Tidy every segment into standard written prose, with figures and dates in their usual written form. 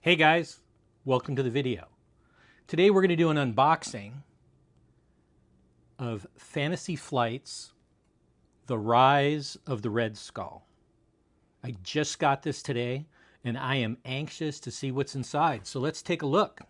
Hey guys, welcome to the video. Today we're going to do an unboxing of Fantasy Flight's The Rise of the Red Skull. I just got this today and I am anxious to see what's inside. So let's take a look.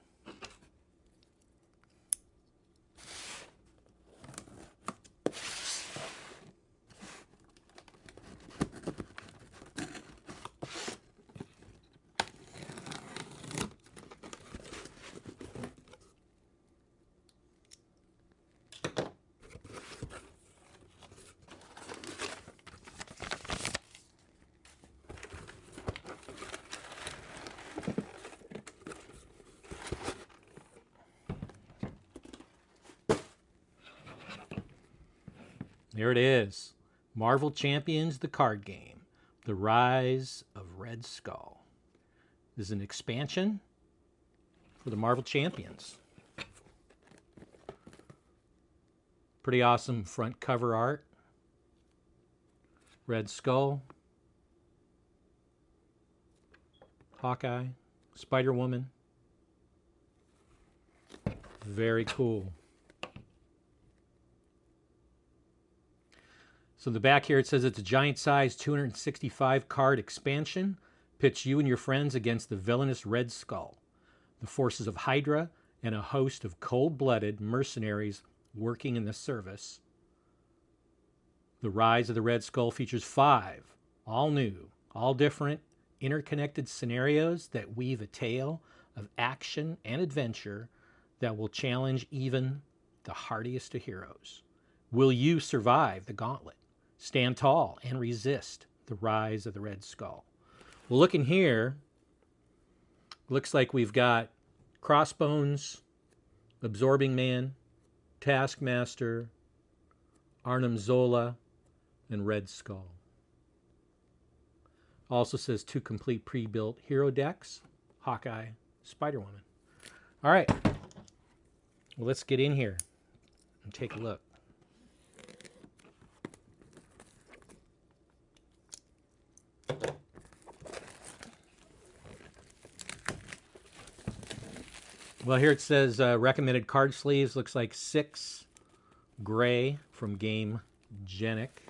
There it is. Marvel Champions, the card game. The Rise of Red Skull. This is an expansion for the Marvel Champions. Pretty awesome front cover art. Red Skull. Hawkeye. Spider-Woman. Very cool. So the back here it says it's a giant size 265 card expansion. Pits you and your friends against the villainous Red Skull, the forces of Hydra, and a host of cold-blooded mercenaries working in the service. The Rise of the Red Skull features 5 all new, all different, interconnected scenarios that weave a tale of action and adventure that will challenge even the hardiest of heroes. Will you survive the gauntlet? Stand tall and resist the rise of the Red Skull. Well, looking here, looks like we've got Crossbones, Absorbing Man, Taskmaster, Arnim Zola, and Red Skull. Also says 2 complete pre-built hero decks, Hawkeye, Spider-Woman. All right, well, let's get in here and take a look. Well, here it says recommended card sleeves. Looks like 6 gray from Game Genic.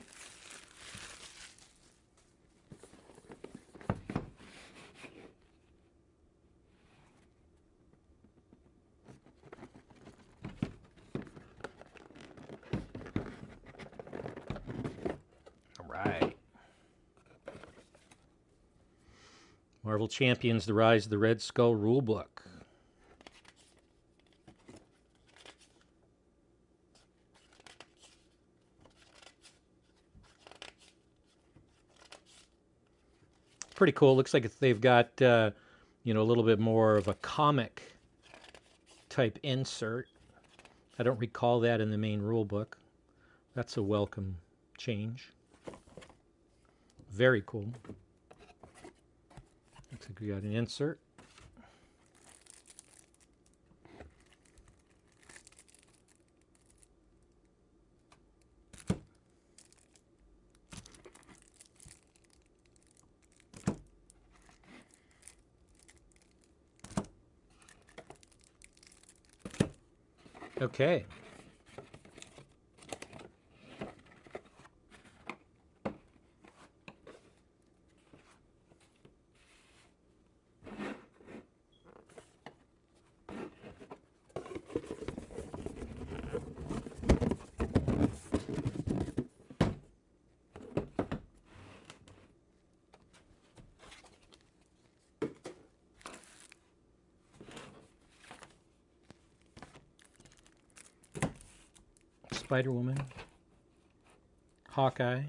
All right. Marvel Champions, The Rise of the Red Skull Rulebook. Pretty cool. Looks like they've got a little bit more of a comic type insert. I don't recall that in the main rule book. That's a welcome change. Very cool. Looks like we got an insert. Okay. Spider-Woman, Hawkeye.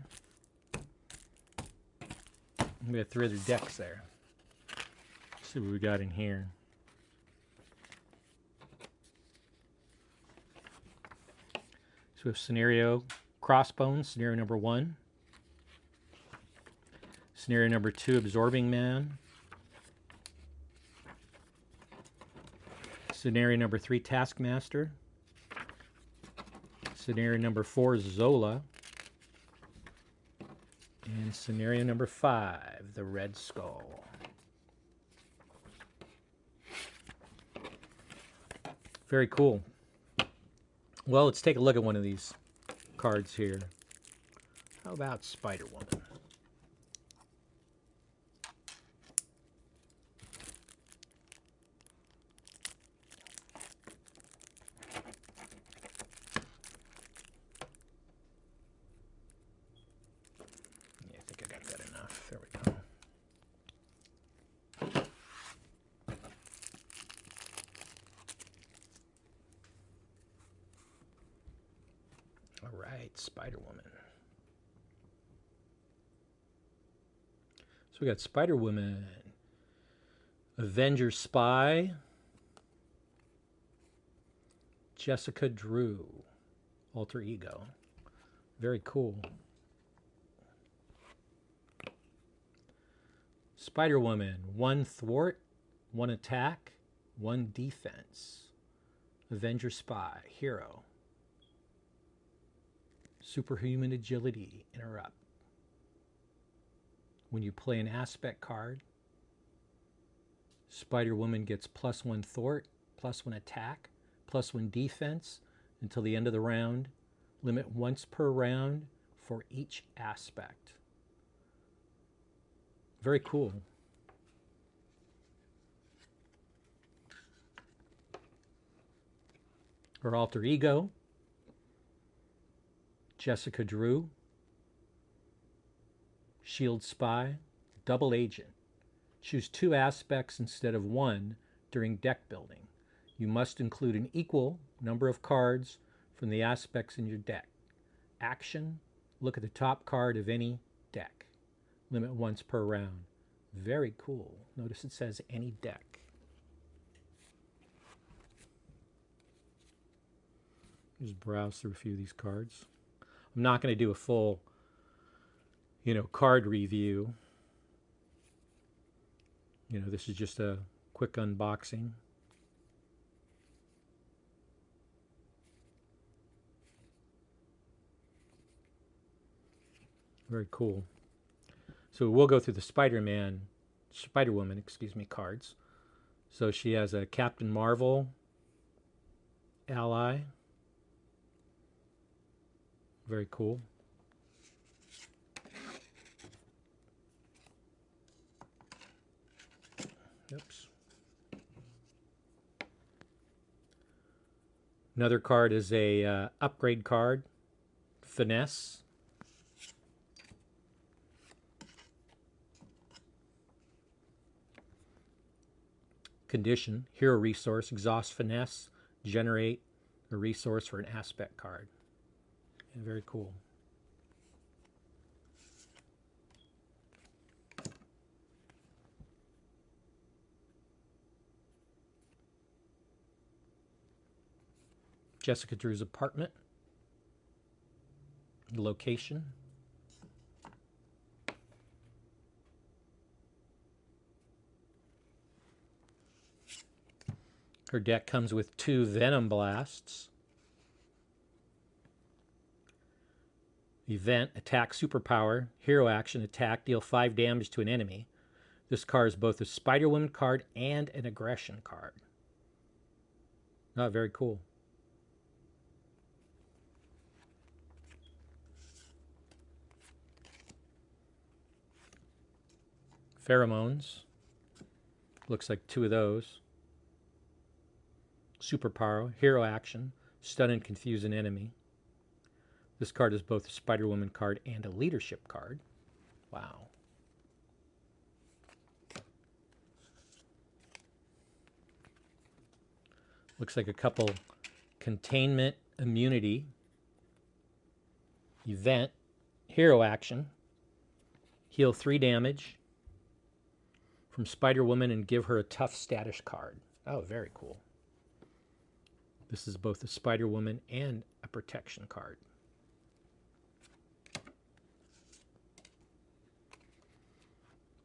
We got 3 other decks there. Let's see what we got in here. So we have scenario Crossbones, scenario number 1. Scenario number 2, Absorbing Man. Scenario number 3, Taskmaster. Scenario number 4, Zola. And scenario number 5, the Red Skull. Very cool. Well, let's take a look at one of these cards here. How about Spider-Woman? Yeah, I think I got that enough. There we go. All right, Spider-Woman. So we got Spider-Woman, Avenger Spy, Jessica Drew, alter ego. Very cool. Spider-Woman, 1 thwart, 1 attack, 1 defense. Avenger Spy, hero. Superhuman agility, interrupt. When you play an aspect card, Spider-Woman gets +1 thwart, +1 attack, +1 defense until the end of the round. Limit once per round for each aspect. Very cool. Her alter ego, Jessica Drew, Shield Spy, double agent. Choose 2 aspects instead of 1 during deck building. You must include an equal number of cards from the aspects in your deck. Action, look at the top card of any deck. Limit once per round. Very cool. Notice it says any deck. Just browse through a few of these cards. I'm not going to do a full, card review. This is just a quick unboxing. Very cool. So we'll go through the Spider-Woman, cards. So she has a Captain Marvel ally. Very cool. Oops. Another card is a upgrade card, Finesse. Condition, hero resource, exhaust Finesse, generate a resource for an aspect card. Yeah, very cool. Jessica Drew's apartment. Location. Her deck comes with 2 Venom Blasts. Event, attack superpower, hero action, attack, deal 5 damage to an enemy. This card is both a Spider-Woman card and an aggression card. Oh, very cool. Pheromones. Looks like 2 of those. Superpower, hero action, stun and confuse an enemy. This card is both a Spider-Woman card and a leadership card. Wow. Looks like a couple containment, immunity, event, hero action, heal 3 damage from Spider-Woman and give her a tough status card. Oh, very cool. This is both a Spider-Woman and a protection card.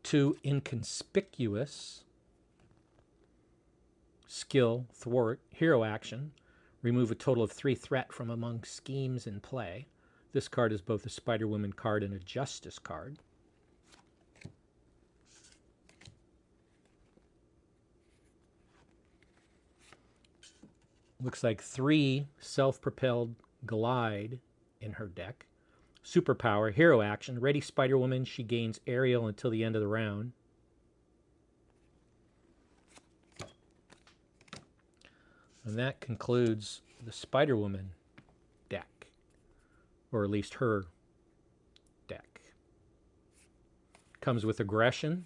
Two inconspicuous, skill, thwart, hero action. Remove a total of 3 threat from among schemes in play. This card is both a Spider-Woman card and a Justice card. Looks like 3 self-propelled glide in her deck. Superpower, hero action, ready Spider-Woman. She gains aerial until the end of the round. And that concludes the Spider-Woman deck, or at least her deck. Comes with aggression.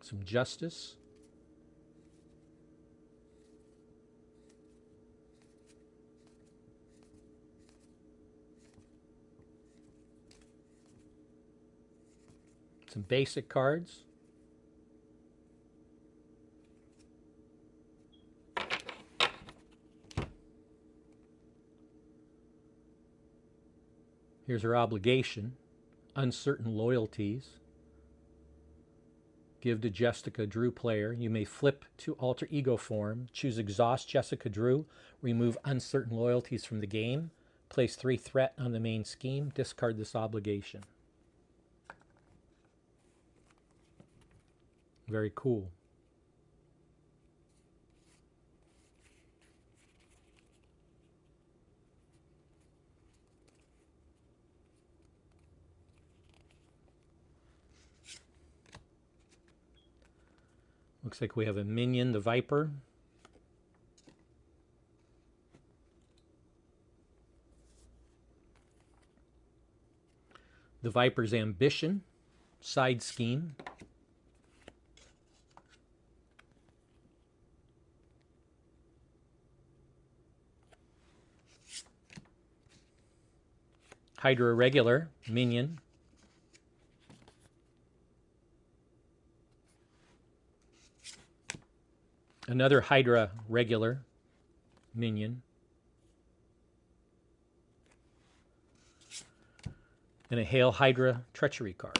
Some justice. Some basic cards. Here's her obligation. Uncertain loyalties. Give to Jessica Drew player. You may flip to alter ego form. Choose exhaust Jessica Drew. Remove uncertain loyalties from the game. Place 3 threat on the main scheme. Discard this obligation. Very cool. Looks like we have a minion, the Viper. The Viper's ambition, side scheme. Hydra regular, minion. Another Hydra regular, minion. And a Hail Hydra treachery card.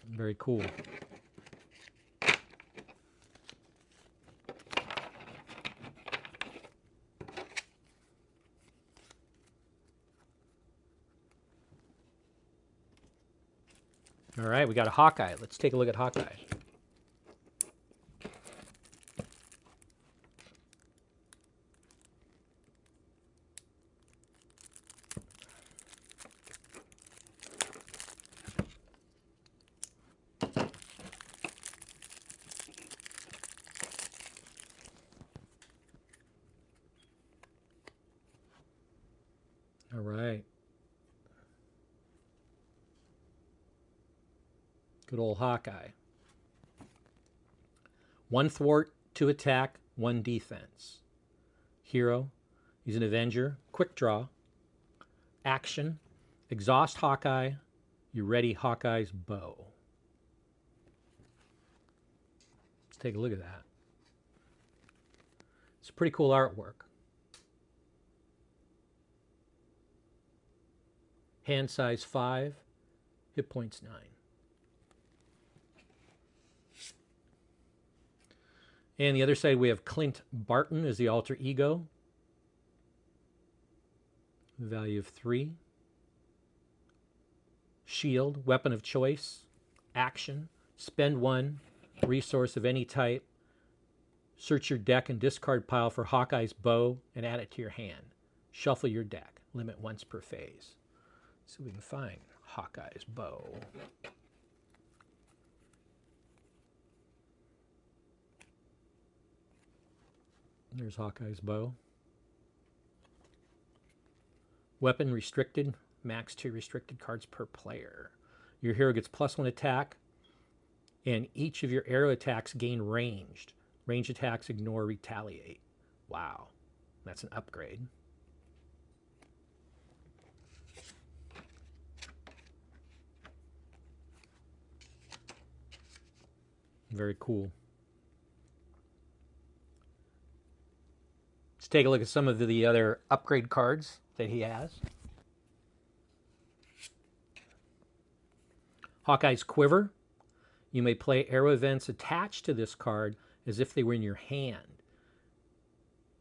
Very cool. All right, we got a Hawkeye. Let's take a look at Hawkeye. All right. Good old Hawkeye. 1 thwart, 2 attack, 1 defense. Hero. He's an Avenger. Quick draw. Action. Exhaust Hawkeye. You ready Hawkeye's bow. Let's take a look at that. It's pretty cool artwork. Hand size 5. Hit points 9. And the other side, we have Clint Barton as the alter ego. Value of 3. Shield, weapon of choice. Action, spend 1. Resource of any type. Search your deck and discard pile for Hawkeye's bow and add it to your hand. Shuffle your deck. Limit once per phase. See if we can find Hawkeye's bow. There's Hawkeye's bow. Weapon restricted. Max 2 restricted cards per player. Your hero gets +1 attack, and each of your arrow attacks gain ranged. Ranged attacks ignore retaliate. Wow, that's an upgrade. Very cool. Let's take a look at some of the other upgrade cards that he has. Hawkeye's Quiver. You may play arrow events attached to this card as if they were in your hand.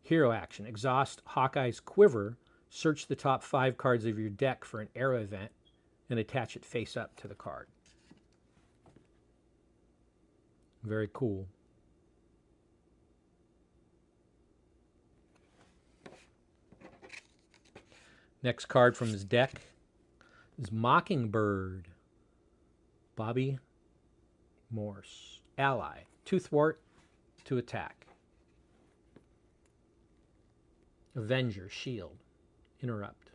Hero action. Exhaust Hawkeye's quiver. Search the top 5 cards of your deck for an arrow event and attach it face up to the card. Very cool. Next card from his deck is Mockingbird. Bobby Morse. Ally. 2 thwart, 2 attack. Avenger. Shield. Interrupt.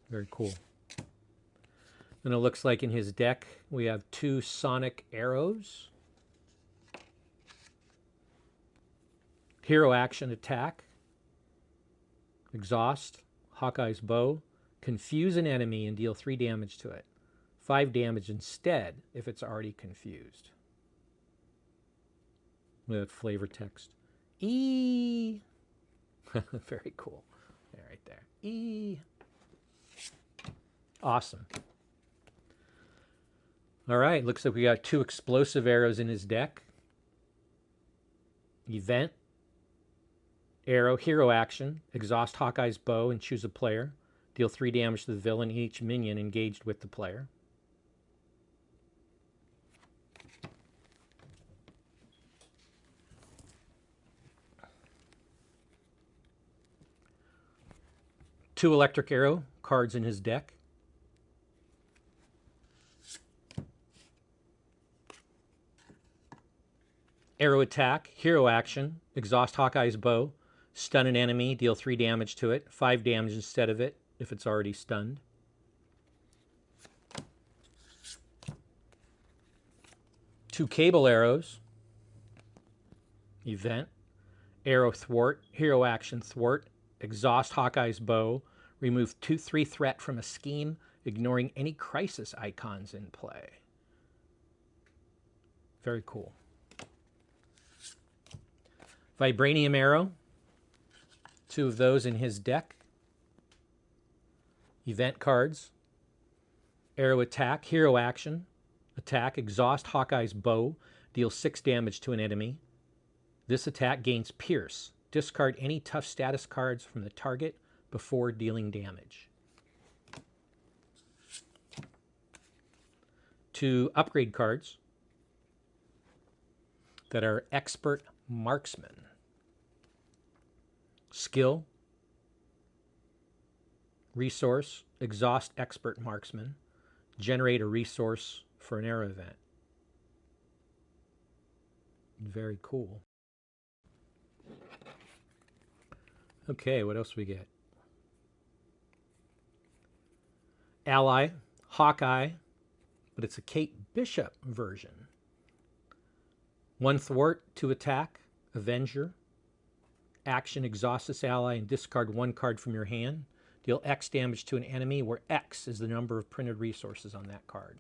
Very cool. And it looks like in his deck we have 2 sonic arrows. Hero action attack. Exhaust Hawkeye's bow. Confuse an enemy and deal 3 damage to it. 5 damage instead if it's already confused. With flavor text. E. Very cool. Yeah, right there. E. Awesome. All right, looks like we got 2 explosive arrows in his deck. Event. Arrow, hero action. Exhaust Hawkeye's bow and choose a player. Deal 3 damage to the villain, each minion engaged with the player. Two electric arrow cards in his deck. Arrow attack, hero action, exhaust Hawkeye's bow, stun an enemy, deal 3 damage to it, 5 damage instead of it if it's already stunned. Two cable arrows. Event. Arrow thwart, hero action thwart, exhaust Hawkeye's bow, remove 2/3 threat from a scheme, ignoring any crisis icons in play. Very cool. Vibranium arrow. 2 of those in his deck. Event cards. Arrow attack, hero action. Attack, exhaust Hawkeye's bow, deal 6 damage to an enemy. This attack gains Pierce. Discard any tough status cards from the target before dealing damage. 2 upgrade cards that are Expert Marksman. Skill. Resource. Exhaust Expert Marksman. Generate a resource for an arrow event. Very cool. Okay, what else we get? Ally, Hawkeye, but it's a Kate Bishop version. 1 thwart, 2 attack, Avenger. Action, exhaust this ally and discard 1 card from your hand. Deal X damage to an enemy, where X is the number of printed resources on that card.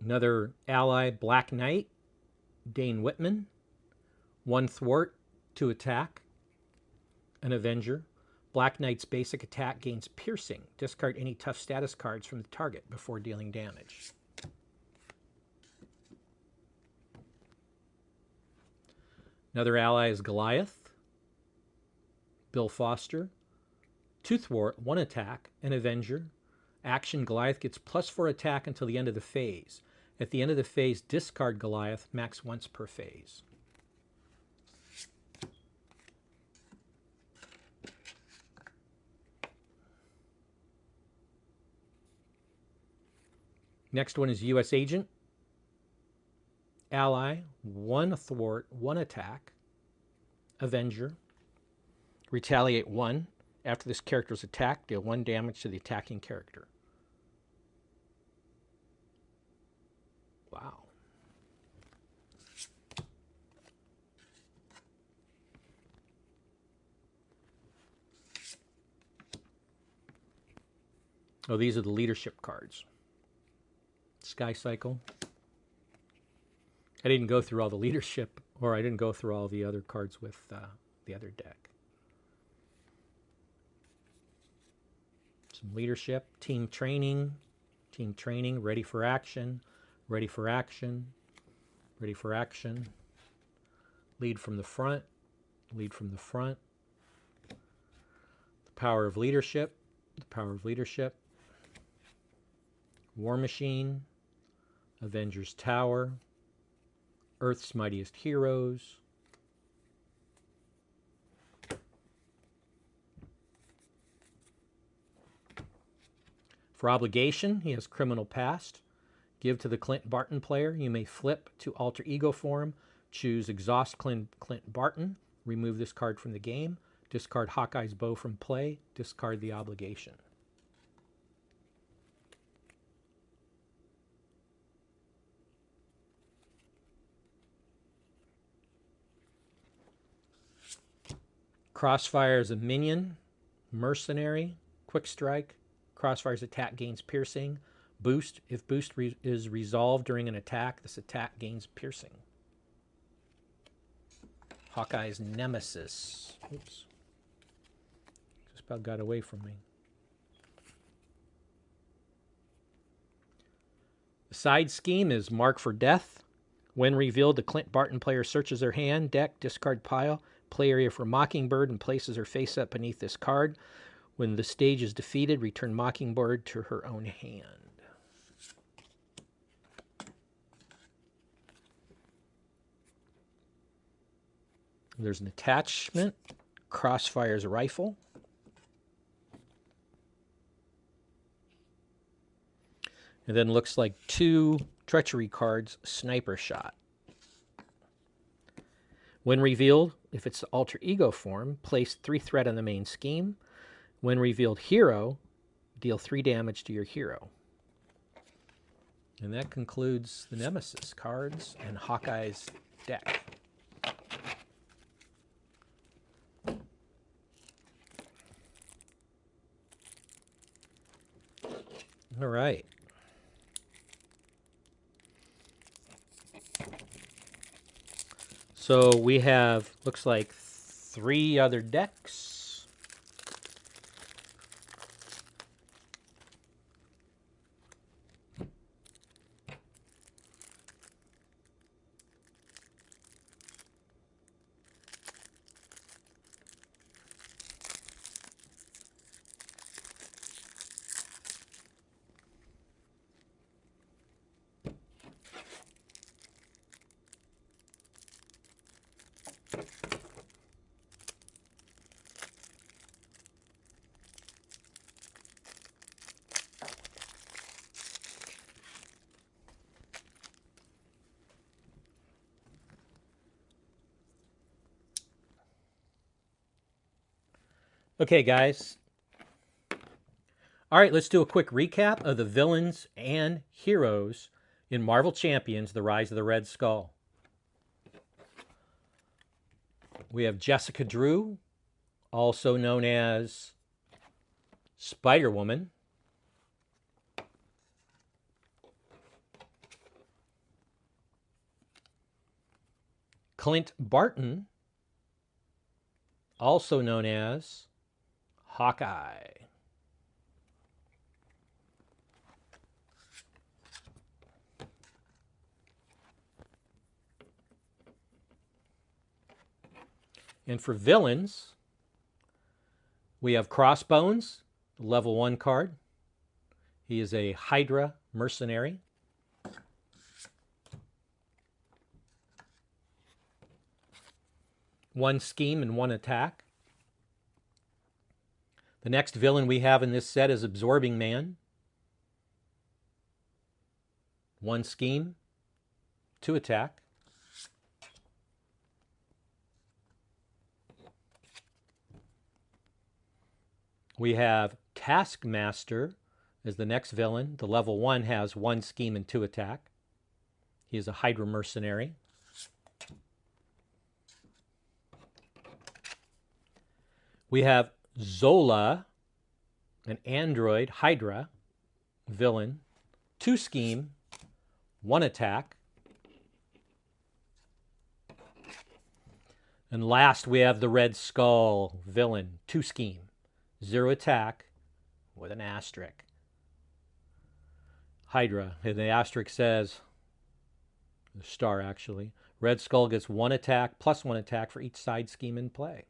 Another ally, Black Knight, Dane Whitman. 1 thwart, 2 attack, an Avenger. Black Knight's basic attack gains piercing. Discard any tough status cards from the target before dealing damage. Another ally is Goliath, Bill Foster. 2 thwart, 1 attack, an Avenger. Action, Goliath gets +4 attack until the end of the phase. At the end of the phase, discard Goliath, max once per phase. Next one is U.S. Agent. Ally, 1 thwart, 1 attack. Avenger. Retaliate 1. After this character's attack, deal 1 damage to the attacking character. Wow. Oh, these are the leadership cards. Sky Cycle. I didn't go through all the leadership, or I didn't go through all the other cards with the other deck. Some leadership, team training, ready for action, ready for action, ready for action. Lead from the front, lead from the front. The power of leadership, the power of leadership. War Machine, Avengers Tower, Earth's Mightiest Heroes. For obligation, he has Criminal Past. Give to the Clint Barton player. You may flip to alter ego form. Choose Exhaust Clint Barton. Remove this card from the game. Discard Hawkeye's Bow from play. Discard the obligation. Crossfire is a minion, mercenary, quick strike. Crossfire's attack gains piercing. Boost. If boost is resolved during an attack, this attack gains piercing. Hawkeye's Nemesis. Oops. Just about got away from me. The side scheme is Mark for Death. When revealed, the Clint Barton player searches their hand, deck, discard pile, play area for Mockingbird, and places her face up beneath this card. When the stage is defeated, return Mockingbird to her own hand. There's an attachment, Crossfire's rifle. And then looks like 2 treachery cards, Sniper Shot. When revealed, if it's alter ego form, place 3 threat on the main scheme. When revealed hero, deal 3 damage to your hero. And that concludes the Nemesis cards and Hawkeye's deck. All right. So we have, looks like 3 other decks. Okay, guys. All right, let's do a quick recap of the villains and heroes in Marvel Champions, The Rise of the Red Skull. We have Jessica Drew, also known as Spider-Woman. Clint Barton, also known as Hawkeye. And for villains, we have Crossbones, level 1 card. He is a Hydra mercenary. One scheme and 1 attack. The next villain we have in this set is Absorbing Man. 1 scheme, 2 attack. We have Taskmaster as the next villain. The level 1 has 1 scheme and 2 attack. He is a Hydra mercenary. We have Zola, an android Hydra villain. 2 scheme, 1 attack. And last we have the Red Skull villain. 2 scheme, 0 attack, with an asterisk. Hydra, and the asterisk says, the star actually, Red Skull gets 1 attack, plus 1 attack for each side scheme in play.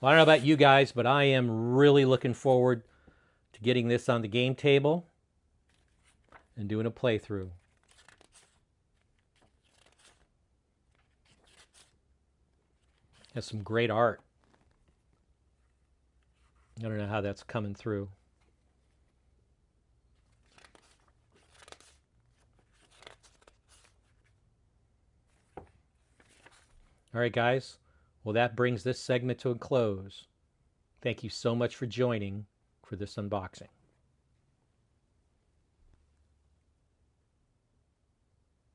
Well, I don't know about you guys, but I am really looking forward to getting this on the game table and doing a playthrough. Has some great art. I don't know how that's coming through. All right, guys. Well, that brings this segment to a close. Thank you so much for joining for this unboxing.